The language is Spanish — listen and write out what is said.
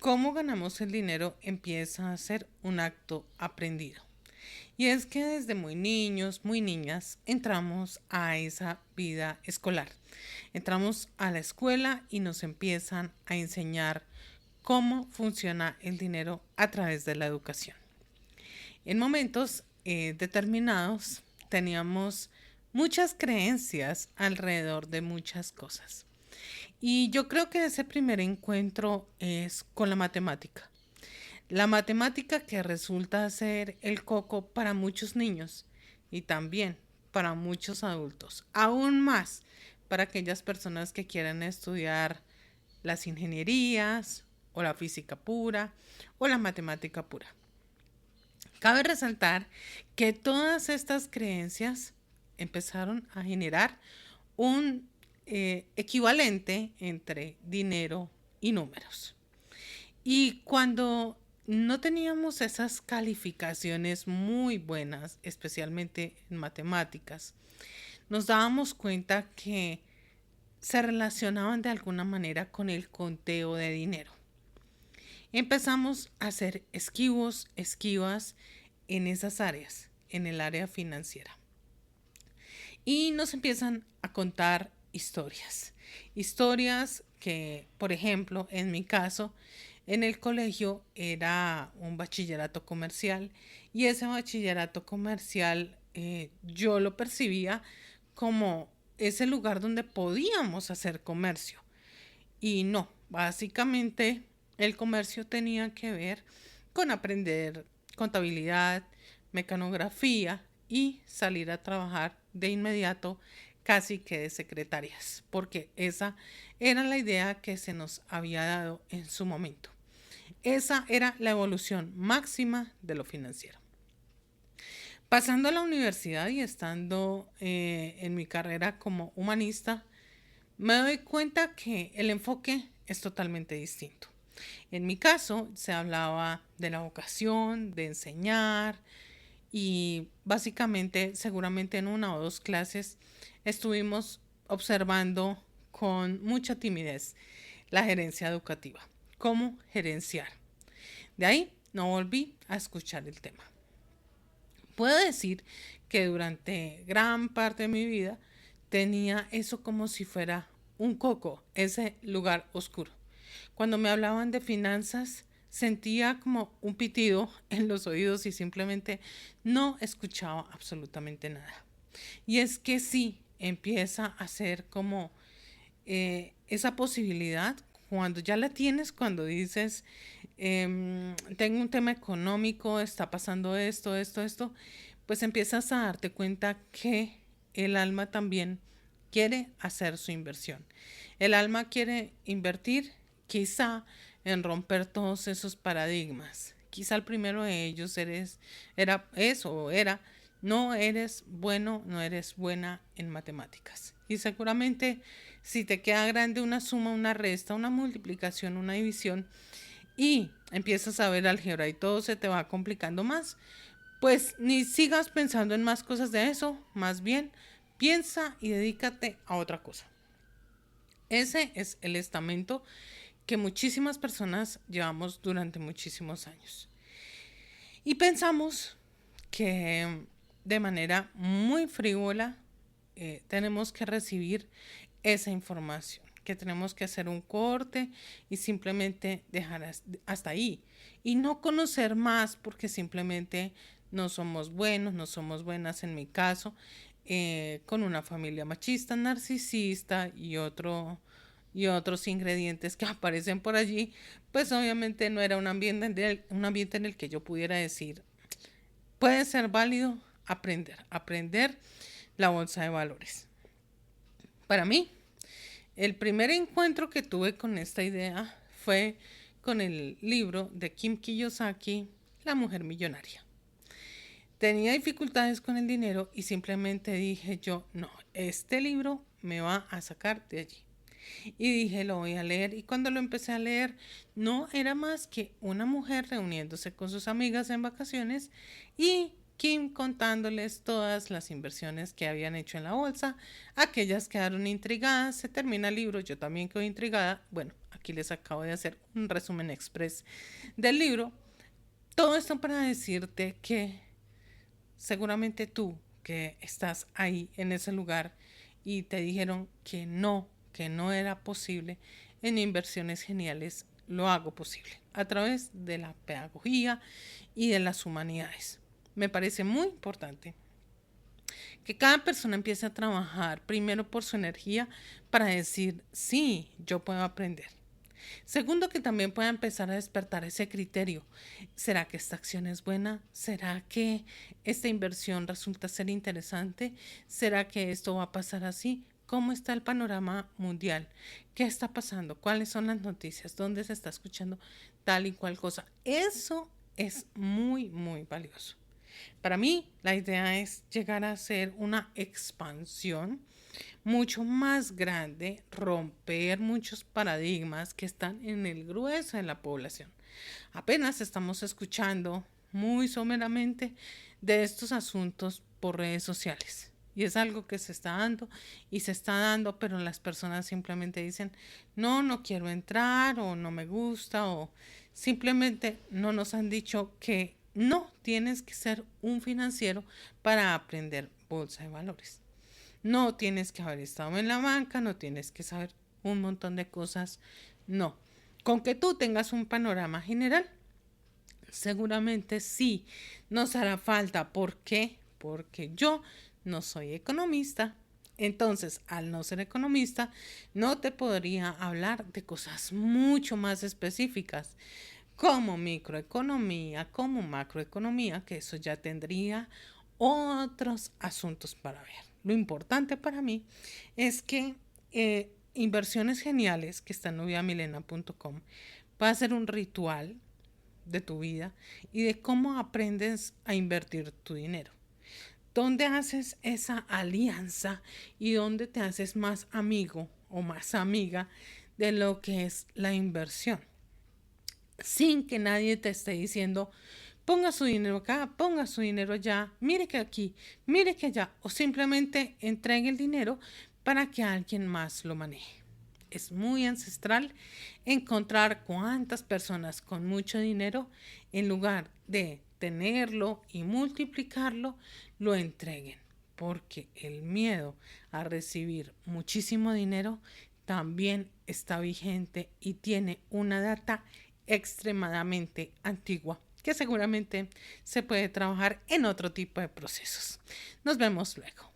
cómo ganamos el dinero empieza a ser un acto aprendido. Y es que desde muy niños, muy niñas, entramos a esa vida escolar. Entramos a la escuela y nos empiezan a enseñar cómo funciona el dinero a través de la educación. En momentos determinados teníamos muchas creencias alrededor de muchas cosas. Y yo creo que ese primer encuentro es con la matemática. La matemática que resulta ser el coco para muchos niños y también para muchos adultos. Aún más para aquellas personas que quieren estudiar las ingenierías o la física pura o la matemática pura. Cabe resaltar que todas estas creencias empezaron a generar un equivalente entre dinero y números. Y cuando no teníamos esas calificaciones muy buenas, especialmente en matemáticas, nos dábamos cuenta que se relacionaban de alguna manera con el conteo de dinero. Empezamos a ser esquivas en esas áreas, en el área financiera. Y nos empiezan a contar historias. Historias que, por ejemplo, en mi caso, en el colegio era un bachillerato comercial y ese bachillerato comercial yo lo percibía como ese lugar donde podíamos hacer comercio. Y no, básicamente el comercio tenía que ver con aprender contabilidad, mecanografía y salir a trabajar de inmediato casi que de secretarias, porque esa era la idea que se nos había dado en su momento. Esa era la evolución máxima de lo financiero. Pasando a la universidad y estando en mi carrera como humanista, me doy cuenta que el enfoque es totalmente distinto. En mi caso, se hablaba de la vocación, de enseñar y básicamente, seguramente en una o dos clases, estuvimos observando con mucha timidez la gerencia educativa, cómo gerenciar. De ahí no volví a escuchar el tema. Puedo decir que durante gran parte de mi vida tenía eso como si fuera un coco, ese lugar oscuro. Cuando me hablaban de finanzas, sentía como un pitido en los oídos y simplemente no escuchaba absolutamente nada. Y es que sí, empieza a ser como esa posibilidad cuando ya la tienes, cuando dices, tengo un tema económico, está pasando esto, pues empiezas a darte cuenta que el alma también quiere hacer su inversión. El alma quiere invertir quizá en romper todos esos paradigmas. Quizá el primero de ellos era eso, era no eres bueno, no eres buena en matemáticas. Y seguramente si te queda grande una suma, una resta, una multiplicación, una división y empiezas a ver álgebra y todo se te va complicando más, pues ni sigas pensando en más cosas de eso, más bien piensa y dedícate a otra cosa. Ese es el estamento que muchísimas personas llevamos durante muchísimos años. Y pensamos que de manera muy frívola tenemos que recibir esa información, que tenemos que hacer un corte y simplemente dejar hasta ahí y no conocer más porque simplemente no somos buenos, no somos buenas en mi caso, con una familia machista, narcisista y otros ingredientes que aparecen por allí, pues obviamente no era un ambiente en el que yo pudiera decir, puede ser válido aprender la bolsa de valores. Para mí, el primer encuentro que tuve con esta idea fue con el libro de Kim Kiyosaki, La mujer millonaria. Tenía dificultades con el dinero y simplemente dije yo, no, este libro me va a sacar de allí. Y dije, lo voy a leer. Y cuando lo empecé a leer, no era más que una mujer reuniéndose con sus amigas en vacaciones y Kim contándoles todas las inversiones que habían hecho en la bolsa. Aquellas quedaron intrigadas, se termina el libro, yo también quedé intrigada. Bueno, Aquí les acabo de hacer un resumen express del libro. Todo esto para decirte que seguramente tú que estás ahí en ese lugar y te dijeron que no era posible, en Inversiones Geniales lo hago posible a través de la pedagogía y de las humanidades. Me parece muy importante que cada persona empiece a trabajar primero por su energía para decir, sí, yo puedo aprender. Segundo, que también pueda empezar a despertar ese criterio. ¿Será que esta acción es buena? ¿Será que esta inversión resulta ser interesante? ¿Será que esto va a pasar así? ¿Cómo está el panorama mundial? ¿Qué está pasando? ¿Cuáles son las noticias? ¿Dónde se está escuchando tal y cual cosa? Eso es muy, muy valioso. Para mí, la idea es llegar a ser una expansión mucho más grande, romper muchos paradigmas que están en el grueso de la población. Apenas estamos escuchando muy someramente de estos asuntos por redes sociales. Y es algo que se está dando y se está dando, pero las personas simplemente dicen, no quiero entrar o no me gusta o simplemente no nos han dicho que no tienes que ser un financiero para aprender bolsa de valores. No tienes que haber estado en la banca, no tienes que saber un montón de cosas. No. Con que tú tengas un panorama general, seguramente sí nos hará falta. ¿Por qué? Porque yo no soy economista. Entonces, al no ser economista, no te podría hablar de cosas mucho más específicas, como microeconomía, como macroeconomía, que eso ya tendría otros asuntos para ver. Lo importante para mí es que Inversiones Geniales, que está en noviamilena.com, va a ser un ritual de tu vida y de cómo aprendes a invertir tu dinero. ¿Dónde haces esa alianza y dónde te haces más amigo o más amiga de lo que es la inversión? Sin que nadie te esté diciendo, ponga su dinero acá, ponga su dinero allá, mire que aquí, mire que allá, o simplemente entregue el dinero para que alguien más lo maneje. Es muy ancestral encontrar cuántas personas con mucho dinero, en lugar de tenerlo y multiplicarlo, lo entreguen, porque el miedo a recibir muchísimo dinero también está vigente y tiene una data extremadamente antigua que seguramente se puede trabajar en otro tipo de procesos. Nos vemos luego.